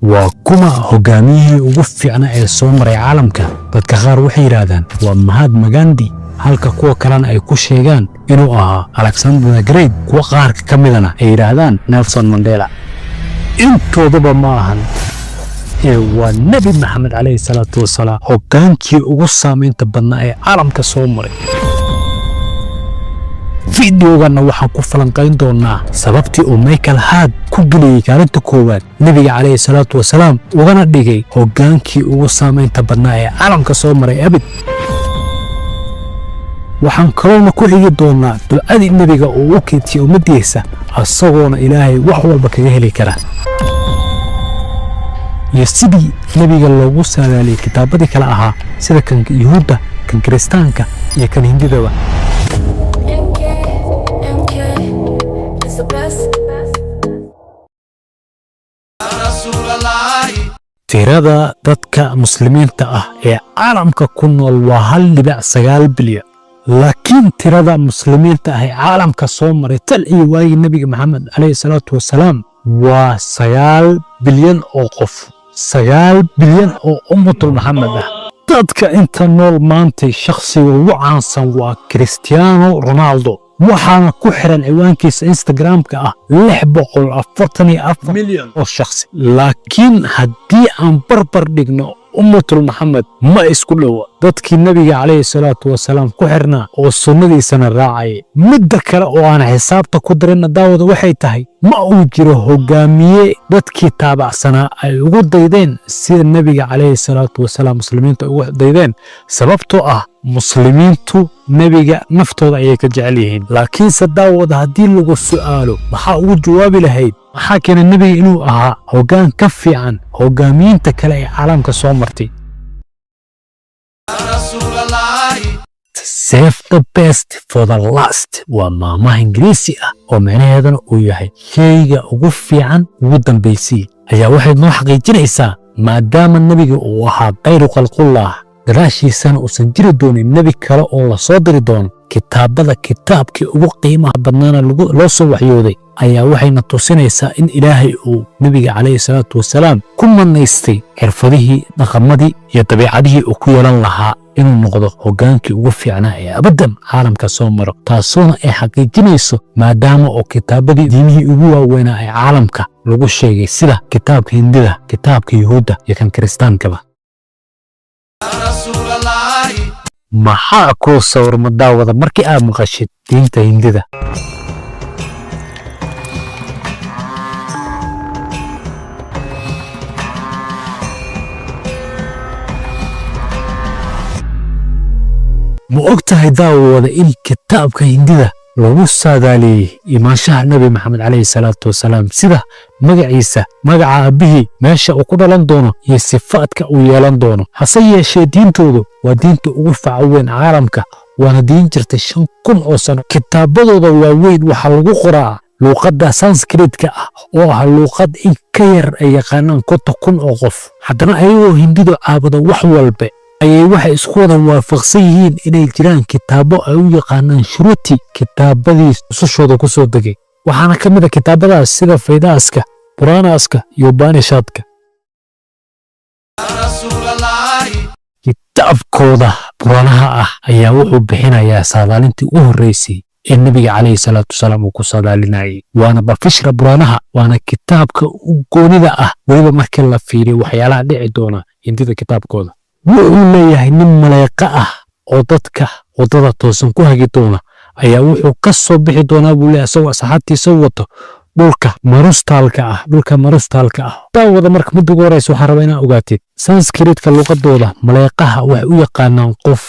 وكما هجاميه وقف عنا السومر عالمك تتخار وحيرادان ومهاتما غاندي halka kuwa kalena ay ku sheegaan inuu ahaa Alexander the Great kuwa qaar ka midana ay yiraahdaan Nelson Mandela intoodaba ma ahan waa nabi maxamed alayhi salaatu wasalaam hogaankii ugu saameynta badnaa ee caalamka soo maray fiidiyogana waxaan ku falanqayn doonaa sababtii uu Michael Hart ku geliyay kaalinta koowaad nabiga alayhi salaatu wasalaam ugana dhigay hogaankii ugu saameynta badnaa ee caalamka soo maray abid waxaan kaloo ku xigi doonaa ducadii nabiga oo uu keentay ummadiisa asagoona ilaahay wax walba kaga heli kara iyo sidii nabiga loogu saalaalay kitaabadii kala ahaa sida kan Yahuuda kan Kiristaanka iyo kan Hindidaba tirada dadka muslimiinta ah ee caalamka ku nool waa 1.9 bilyan laakiin tirada muslimiinta ah ee caalamka soo maray tal iyo waayay nabiga maxamed alayhi salaatu wasalaam waa 9 bilyan oo qof 9 bilyan oo ummatul maxamed ah dadka inta nool maanta shakhsiga ugu caansan waa Cristiano Ronaldo waxaana ku xiran ciwaankiisa Instagram-ka ah 644 milyan oo shakhsi laakiin haddii aan barbar dhigno ummatul maxamed ma isku dhawa dadkii nabiga alayhi salaatu wasalaam ku xirnaa oo sunnadiisana raacay midda kale oo aan xisaabta ku darin daawada waxay tahay ma uu jiro hogaamiye dadkii taabacsanaa ay ugu daydeen sida nabiga alayhi salaatu wasalaam muslimiinta ugu daydeen sababtoo ah muslimiintu nabiga naftooda ayay ka jecel yihiin laakiin daawada haddii lagu su'aalo maxaa ugu jawaabi lahayd maxaa keenay nabiga inuu ahaa hoggaan ka fiican hogaamiinta kale ee caalamka soo martay save the best for the last waa maamaha ingiriisi ah oo macnaheeduna uu yahay shayga ugu fiican ugu dambeysay ayaa waxay noo xaqiijinaysaa maadaama nabiga uu ahaa khayru khalqullah gadaashiisana uusan jiri doonin nabi kale oo la soo diri doono kitaabkii ugu qiimaha badnaana loo soo waxyooday ayaa waxayna tusinaysaa in ilaahay uu nabiga calayhi salaatu wasalaam ku manaystay xirfadihii dhaqamadii iyo dabeecadihii uu ku yeelan lahaa inuu noqdo hogaankii ugu fiicnaa ee abadan caalamka soo maro taasuna ay xaqiijinayso maadaama oo kitaabadii diimihii ugu waaweynaa ee caalamka lagu sheegay sida kitaabka Hindida kitaabka Yahuuda iyo kan Kiristaankaba maxaa kuu sawirma daawada markii aad maqashid diinta Hindida ma ogtahay daawada in kitaabka Hindida lagu saadaaliyay imaanshaha nabi maxamed alayhi salaatu wasalaam sida magaciisa magaca aabihii meesha uu ku dhalan doono iyo sifaadka uu yeelan doono hase yeeshee diintoodu waa diinta ugu facaweyn caalamka waana diin jirtay 5,000 oo sano kitaabadooda waaweyn waxaa lagu qoraa luuqadda Sanskritka ah oo ah luuqad in ka yar ay yaqaanaan 1,000 oo qof haddana ayagoo Hindidu caabuda wax walba ayay waxay isku wada waafaqsan yihiin inay jiraan kitaabo ay u yaqaanaan shuruuti kitaabadii usushooda ku soo degay waxaana ka mid ah kitaabadaas sida Vedaska Puranaska iyo Upanishadka kitaabkooda Puranaha ah ayaa wuxuu bixinayaa saadaalintii ugu horeysay ee nabiga calayhi salaatu wasalaam uu ku saadaalinayay waana bafishra Puranaha waana kitaabka goonida ah waliba markii la fiiriyo waxyaalaha dhici doona Hindida kitaabkooda wuxuu leeyahay nin maleeqa ah oo dadka wadada toosan ku hagi doona ayaa wuxuu ka soo bixi doonaa buu leeyahay asagoo saxaabtiisa wato dhulka marustaalka ah daawada marka mid ugu horeysa waxaan rabaa inaan ogaatid Sanskritka luqadooda maleeqaha waxay u yaqaanaan qof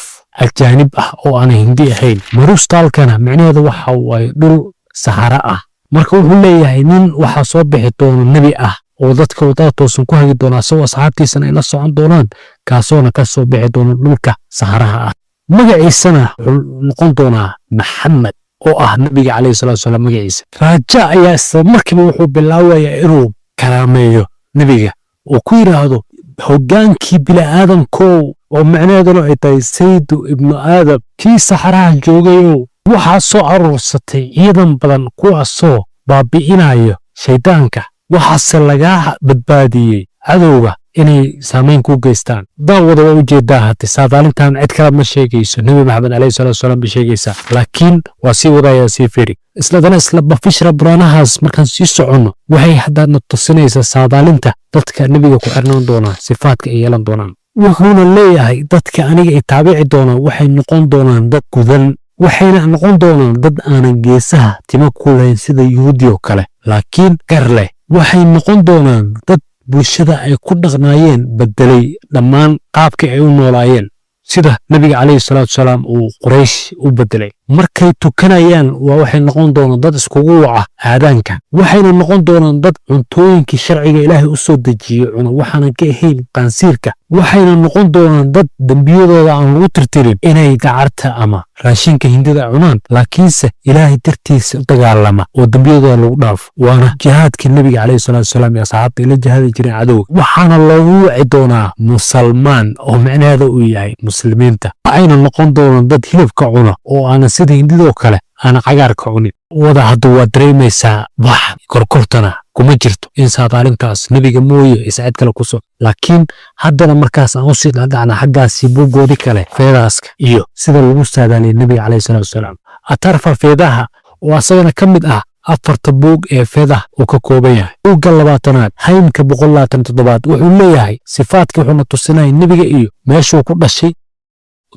ajaanib ah oo aan Hindi ahayn marustaalkana macnaheedu waxa waaye dhul saxara ah marka wuxuu leeyahay nin waxa soo bixi doona nabi ah oo dadka wadada toosan ku hagi doona asagoo asxaabtiisana ay la socon doonaan kaasoona ka soo bixi doona dhulka saxaraha ah magaciisana wuxuu noqon doonaa Maxamed oo ah nabiga calayhi salaatu wasalaam magaciisa raaja ayaa isla markiiba wuxuu bilaabayaa inuu kalaameeyo nabiga oo ku yiraahdo hogaankii bilaadankow oo macnaheedu ay tahay sayyidu ibnu aadam kii saxaraha joogayow waxaa soo aruursatay ciidan badan kuwaasoo baabi'inayo shaydaanka waxaase laga badbaadiyey cadowga inay saamayn ku geystaan. daawada waa ujeedaa hati saadaalintan cid kale ma sheegayso, nebi maxamed calayhi salaatu wasalaam bay sheegaysaa, laakiin waa sii wadaya sii firi isladana isla bafishra buraanahaas markaan sii soconno waxay haddaadna tusinaysaa saadaalinta dadka nebiga ku xirnaan doonaa sifaadka ay yeelan doonaan. wuxuuna leeyahay dadka aniga ay taabici doonaan waxay noqon doonaan dad gudan, waxayna noqon doonaan dad aanan geesaha timo ku lahayn sida yuhuudi oo kale, laakiin gar leh. waxay noqon doonaan dad bulshada ay ku dhaqnaayeen bedelay dhammaan qaabkii ay u noolaayeen, sida nebiga calayhi salaatu wasalaam uu quraysh u bedelay. markay tukanayaan waxay noqon doonaan dad iskugu waca aadaanka, waxayna noqon doonaan dad cuntooyinkii sharciga ilaahay u soo dejiyey cuno waxaanan ka ahayn qaansiirka, waxayna noqon doonaan dad dembiyadooda aan lagu tirtirin inay gacarta ama raashinka hindida cunaan, laakiinse ilaahay dartiisa u dagaalama oo dembiyadooda lagu dhaafo. waana jihaadkii nebiga calayhi salaatu wasalaam iyo asxaabta ila jihaadi jireen cadowga. waxaana loogu wici doonaa musalmaan oo micnaheeda uu yahay muslimiinta, waxayna noqon doonaan dad hilibka cuna oo aanan sida hindidoo kale aana cagaarka cunin. wada hadda waa dareemaysaa wax korkortana kuma jirto in saadaalintaas nebiga mooye iscid kale ku soo, laakiin haddana markaas aan usii dhadhacna xaggaasi buugoodii kale feedaaska iyo sida lagu saadaaliyay nebiga calayhi salaatu wasalaam. atarfa feedaha oo asagana ka mid ah afarta buug ee feedaha uu ka kooban yahay. buugga 20aad haymka 127 wuxuu leeyahay sifaadka wuxuuna tusinaya nebiga iyo meeshuu ku dhashay.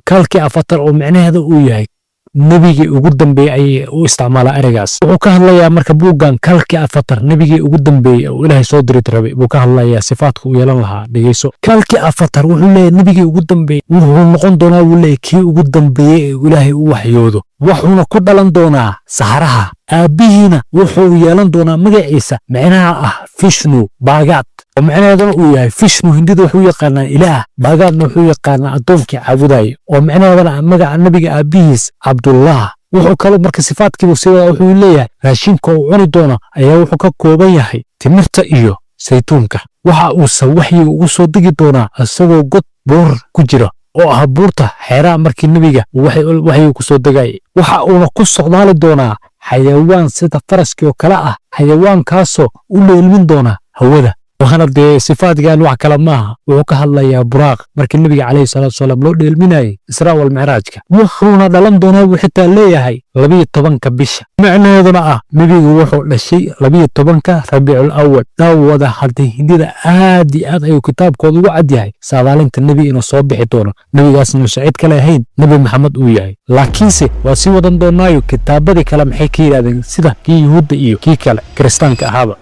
kalkii afatar oo micnaheeda uu yahay nebigii ugu dambeeyey ayay u isticmaalaa ereygaas. wuxuu ka hadlayaa marka buuggan kalkii afatar nebigii ugu dambeeyey oo ilaahay soo diri rabay buu ka hadlayaa sifaadka uu yeelan lahaa. dhegeyso, kalkii afatar wuxuu leeyahay nebigii ugu dambeeyey wuxuu noqon doonaa wuu leeyahay kii ugu dambeeyey ee ilaahay u waxyoodo, wuxuuna ku dhalan doonaa saxaraha. aabbihiina wuxuu yeelan doonaa magaciisa micnaha ah fishnu baagaad oo micnaheeduna uu yahay fishnu hindida wuxuu yaqaanaa ilaah, baagaadna wuxuu yaqaanaa addoonkii caabudaya oo micnaheedana magaca nebiga aabbihiis cabdullah. wuxuu kaloo marka sifaadkiibu sida wuxuu leeyahay raashinka uu cuni doono ayaa wuxuu ka kooban yahay timirta iyo saytuunka. waxa uusa waxyiga ugu soo degi doonaa isagoo god buur ku jira oo ah buurta xeeraa markii nebiga waxyiga ku soo degayay. waxa uuna ku socdaali doonaa xayawaan sida faraskii oo kale ah, xayawaankaasoo u leelmin doona hawada. waxaana dee sifaadkan wax kale maaha, wuxuu ka hadlayaa buraaq markii nebiga calayhi salaatu wasalaam loo dheelminayay israa wal micraajka. wuxuuna dhalan doonaa buu xitaa leeyahay 12 bisha, micnaheeduna ah nebigu wuxuu dhashay 12 rabiicul awal. daawada haddii hindida aad iyo aad ayuu kitaabkooda ugu cad yahay saadaalinta nebi inuu soo bixi doono, nebigaasna cid kale ahayn nebi maxamed uu yahay. laakiinse waa sii wadan doonaayo kitaabadii kale maxay ka yidhahdeen sida kii yuhuudda iyo kii kale kiristaanka ahaaba.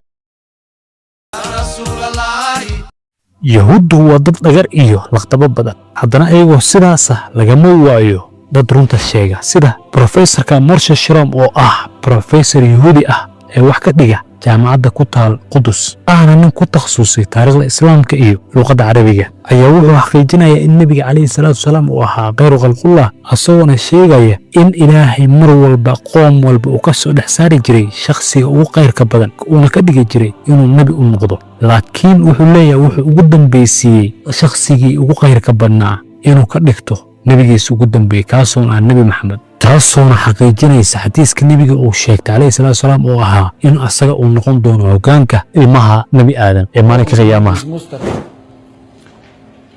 yahuuddu waa dad dhagar iyo laqdabo badan, haddana ayagoo sidaasa lagama waayo dad runta sheega sida brofesorka morshe shrom oo ah brofesor yahuudi ah ee wax ka dhiga jaamacadda ku taal qudus, ahna nin ku takhasusay taariikhda islaamka iyo luqadda carabiga, ayaa wuxuu xaqiijinayaa in nebiga calayhi salaatu wasalaam uu ahaa khayru khalqullah, isagoona sheegaya in ilaahay mar walba qoom walba uu ka soo dhex saari jiray shakhsiga ugu khayrka badan uuna ka dhigi jiray inuu nebi u noqdo. laakiin wuxuu leeyahay wuxuu ugu dambaysiiyey shakhsigii ugu khayrka badnaa inuu ka dhigto nebigiisa ugu dambeeyey kaasoon ah nebi maxamed, taasoona xaqiijinaysa xadiiska nebiga uu sheegtay calayhi salaatu wasalaam oo ahaa in asaga uu noqon doono hoggaanka ilmaha nebi aadan ee maalinka qiyaamaha.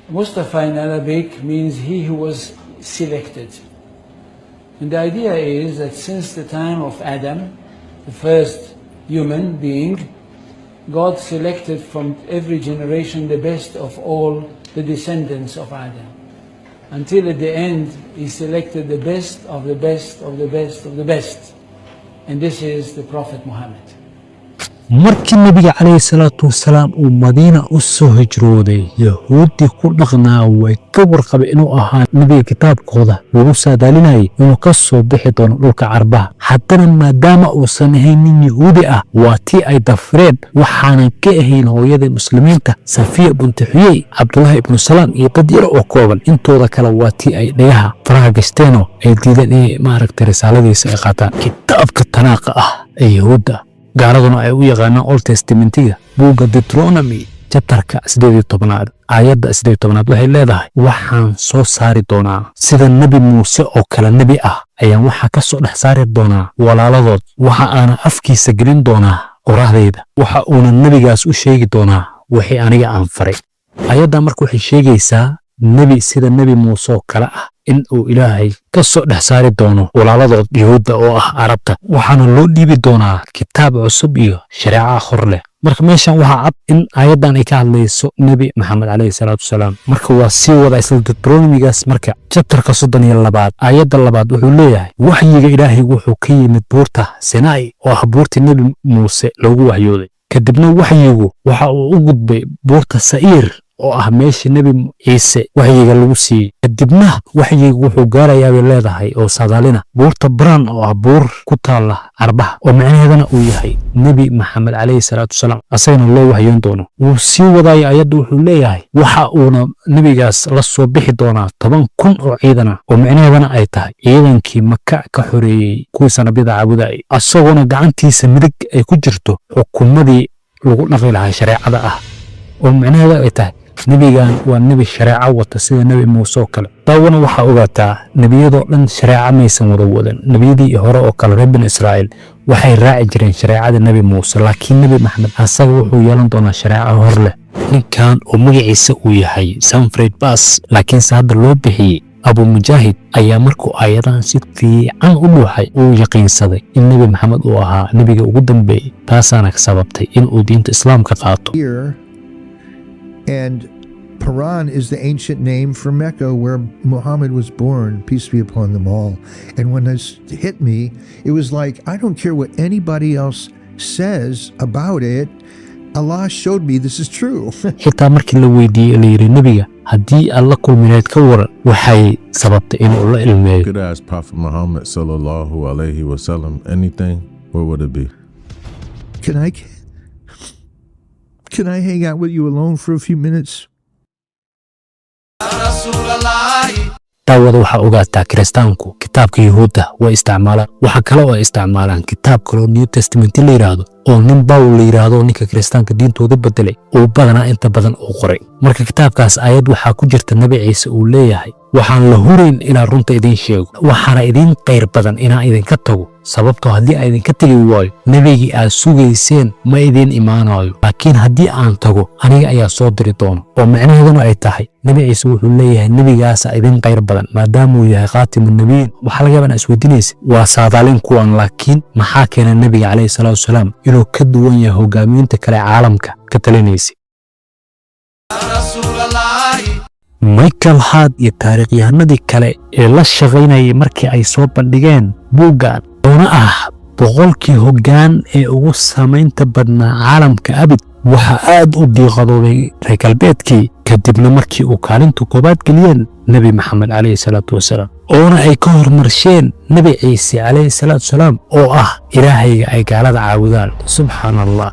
Mustafa in Arabic means he who was selected. And the idea is that since the time of Adam, the first human being, God selected from every generation the best of all the descendants of Adam. Until at the end, he selected the best of the best of the best of the best. And this is the Prophet Muhammad. markii nebiga calayhi salaatu wasalaam uu madiina u soo hijrooday, yahuuddii ku dhaqnaa way ka warqabay inuu ahaa nebiga kitaabkooda lagu saadaalinayay inuu ka soo bixi doono dhulka carbaha. haddana maadaama uusan ahayn nin yahuudi ah, waa tii ay dafreen waxaanan ka ahayn hooyada muslimiinta safiya binti xuyey, cabdullaahi ibnu salaam iyo dad yar oo kooban. intooda kale waa tii ay dhagaha faraha gashteen oo ay diideen inay maaragtay risaaladiisa ay qaataan. kitaabka tanaaqa ah ee yahuudda gaaladuna ay u yaqaanaan Old Testamentiga, buugga Deuteronomy chapterka 18aad aayadda 18aad waxay leedahay waxaan soo saari doonaa sida nebi muuse oo kale nebi ah, ayaan waxaa ka soo dhex saari doonaa walaaladood, waxa aana afkiisa gelin doonaa qoraahdayda, waxa uuna nebigaas u sheegi doonaa wixii aniga aan faray. Ayadda marka waxay sheegaysaa nebi sida nebi muuse oo kale ah in uu ilaahay ka soo dhex saari doono walaaladood yuhuudda oo ah carabta, waxaana loo dhiibi doonaa kitaab cusub iyo shareeca hor leh. marka meeshan waxaa cad in ayaddan ay ka hadlayso nebi maxamed calayhi salaatu wasalaam. marka waa sii wada isla Deuteronomigaas marka chapterka 32 ayadda 2 wuxuu leeyahay waxyiga ilaahay wuxuu ka yimid buurta Sinai oo ah buurtii nebi muuse loogu waxyooday. kadibna waxyigu waxa uu u gudbay buurta Sa'iir oo ah meeshii nebi ciise waxyiga lagu siiyey. kadibna waxyigu wuxuu gaarayaa bay leedahay oo saadaalina buurta Baran oo ah buur ku taala Arbaha oo macnaheedana uu yahay nebi maxamed calayhi salaatu wasalaam asagana loo waxyoon doono. wuu sii wadaya ayaddu wuxuu leeyahay waxa uuna nebigaas la soo bixi doonaa 10,000 oo ciidan ah oo macnaheedana ay tahay ciidankii Maka ka xoreeyey kuwii sanabiyada caabudayay, asaguna gacantiisa midig ay ku jirto xukuumadii lagu dhaqi lahaa shareecada ah oo macnaheeda ay tahay nebigan waa nebi shareeco wata sida nebi muuse oo kale. daawana waxaa ogaataa nebiyadoo dhan shareeco maysan wada wadan. nebiyadii hore oo kale reer bani Israa'iil waxay raaci jireen shareecada nebi muuse, laakiin nebi maxamed asaga wuxuu yeelan doonaa shareeco hor leh. ninkan oo magaciisa uu yahay Sanfred Bass laakiinse hadda loo bixiyey Abu Mujaahid ayaa markuu ayadan si fiican u dhuuxay uu yaqiinsaday in nebi maxamed uu ahaa nebiga ugu dambeeyey, taasaana sababtay in uu diinta islaamka qaato. And Paran is the ancient name for Mecca where Muhammad was born, peace be upon them all. And when this hit me, it was like, I don't care what anybody else says about it. Allah showed me this is true. xitaa markii la weydiiyey la yiri nabiga haddii alla kulmineed ka waran waxay sababtay inuu la ilmeeyo. Could ask Prophet Muhammad sallallahu alaihi wasallam anything, what would it be? Can I hang out with you alone for a few minutes? daawada waxaa ogaataa kiristaanku kitaabka yuhuudda way isticmaalaan. waxa kale oo ay isticmaalaan kitaab kale oo New Testament la yiraahdo oo nin Paul la yiraahdo ninka kiristaanka diintooda bedelay oo badanaa inta badan uu qoray. marka kitaabkaas ayad waxaa ku jirta nabi ciise uu leeyahay waxaan la hurayn inaan runta idin sheego, waxaana idin qayr badan inaan idinka tago, sababtoo haddii aan idinka tagi waayo nabigii aad sugayseen ma idin imaanayo, laakiin haddii aan tago aniga ayaa soo diri doona. oo macnaheeduna ay tahay nabi ciise wuxuu leeyahay nabigaasa idin qayr badan maadaama uu yahay khaatimun nabiyiin. waxaa laga yaabaa isweydiinaysa waa saadaalin kuwan, laakiin maxaa keena nabiga calayhi salaatu wasalaam inuu ka duwan yahay hogaamiinta kale caalamka ka talinaysa? Michael Hart iyo taariikhyahanadii kale ee la shaqaynayay markii ay soo bandhigeen buuggan oona ah 100kii hoggaan ee ugu saamaynta badnaa caalamka abid, waxaa aad u diiqadoobay reer galbeedkii kadibna markii uu kaalinta koobaad geliyeen nebi maxamed calayhi salaatu wasalaam oona ay ka hormarsheen nebi ciise calayhi salaatu wasalaam oo ah ilaahayga ay gaalada caabudaan. subxaan allah.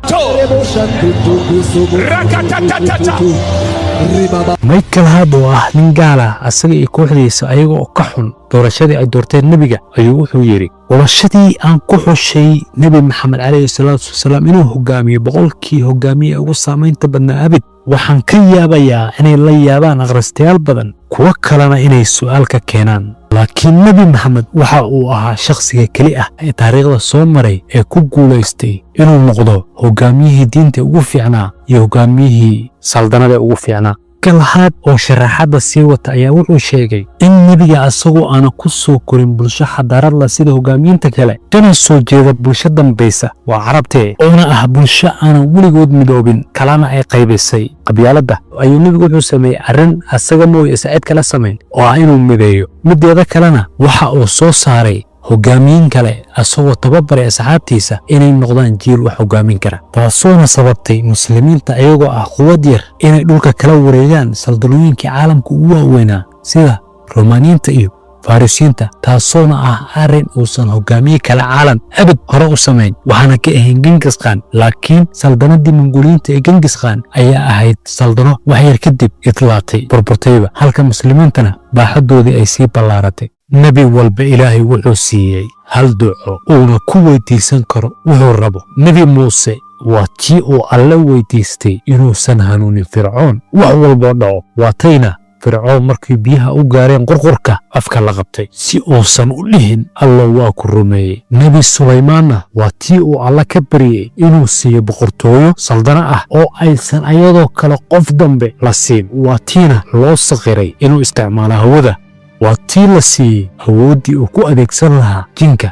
Michael Hart oo ah nin gaal ah asaga iyo kooxdiisa ayagoo ka xun doorashadii ay doorteen nebiga ayuu wuxuu yidhi doorashadii aan ku xushay nebi maxamed calayhi salaatu wasalaam inuu hogaamiyo 100kii hogaamiye ugu saamaynta badnaa abid, waxaan ka yaabayaa inay la yaabaan akhristayaal badan kuwa kalena inay su'aal ka keenaan. laakiin nebi maxamed waxa uu ahaa shakhsiga keli ah ee taariikhda soo maray ee ku guulaystay inuu noqdo hogaamiyihii diinta ugu fiicnaa iyo hogaamiyihii saldanada ugu fiicnaa. Michael Hart oo sharaxaadda sii wata ayaa wuxuu sheegay in nebiga asagoo aana ku soo korin bulsho xadaarad la sida hogaamiinta kale kana soo jeeda bulsho dambaysa waa carabtee oona ah bulsho aanan weligood midoobin kalena ay qaybisay qabyaaladda, ayuu nebigu wuxuu sameeyey arrin asaga mooye cid kala samayn oo ah inuu mideeyo. mideeda kalena waxa uu soo saaray hogaamiin kale asagoo tababaray asxaabtiisa inay noqdaan jiil wax hogaamin kara, taasoona sababtay muslimiinta ayagoo ah quwad yar inay dhulka kala wareegaan saldalooyinkii caalamka ugu waaweynaa sida Romaaniyiinta iyo Farisiinta, taasoona ah arrin uusan hogaamiye kale caalam abad hore u samayn. waxaana ka ahayn Genghis Khan, laakiin saldanadii Mongoliyiinta ee Genghis Khan ayaa ahayd saldano wax yar kadib itlaatay burburtayba, halka muslimiintana baaxadoodii ay sii ballaaratay. nebi walba ilaahay wuxuu siiyey hal duco uuna ku weydiisan karo wuxuu rabo. nebi muuse waa tii uu alle weydiistay inuusan hanuunin fircoon wax walboo dhaco, waatayna fircoon markii biyaha u gaareen qurqurka afka la qabtay si uusan u dhihin alla waa ku rumeeyey. nebi sulaymaanna waa tii uu alla ka baryey inuu siiyo boqortooyo saldana ah oo aysan ayadoo kale qof dambe la siin. waa tiina loo saqiray inuu isticmaalo hawada. waa tii la siiyey awooddii uu ku adeegsan lahaa jinka.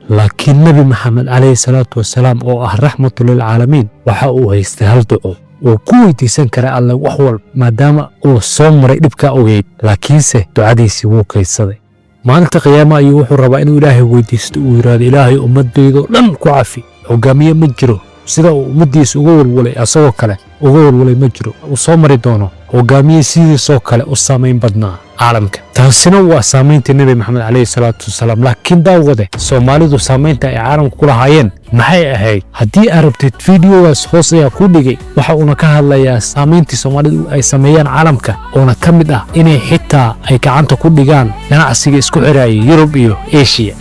laakiin nebi maxamed calayhi salaatu wasalaam oo ah raxmatu lilcaalamiin waxa uu haystay hal duco uu ku weydiisan kara alle wax walba maadaama uu soo maray dhibkaa ogeyd, laakiinse ducadiisii wuu kaydsaday. maalinta qiyaama ayuu wuxuu rabaa inuu ilaahay weydiisto uu yidhaahdo ilaahay ummaddaydoo dhan ku cafi. hogaamiye ma jiro sida uu ummaddiisa uga walwalay asagoo kale uga walwalay ma jiro. uu soo mari doono hogaamiye sidiisoo kale u saamayn badnaa caalamka. taasina waa saamaynta nebi maxamed calayhi salaatu wasalaam. laakiin daawade soomaalidu saamaynta ay caalamka ku lahaayeen maxay ahayd? haddii aad rabtid fiidiyogaas hoos ayaa ku dhigay. waxa uuna ka hadlayaa saamayntii soomaalidu ay sameeyaan caalamka oona ka mid ah inay xitaa ay gacanta ku dhigaan ganacsiga isku xiraayay yurub iyo eshiya.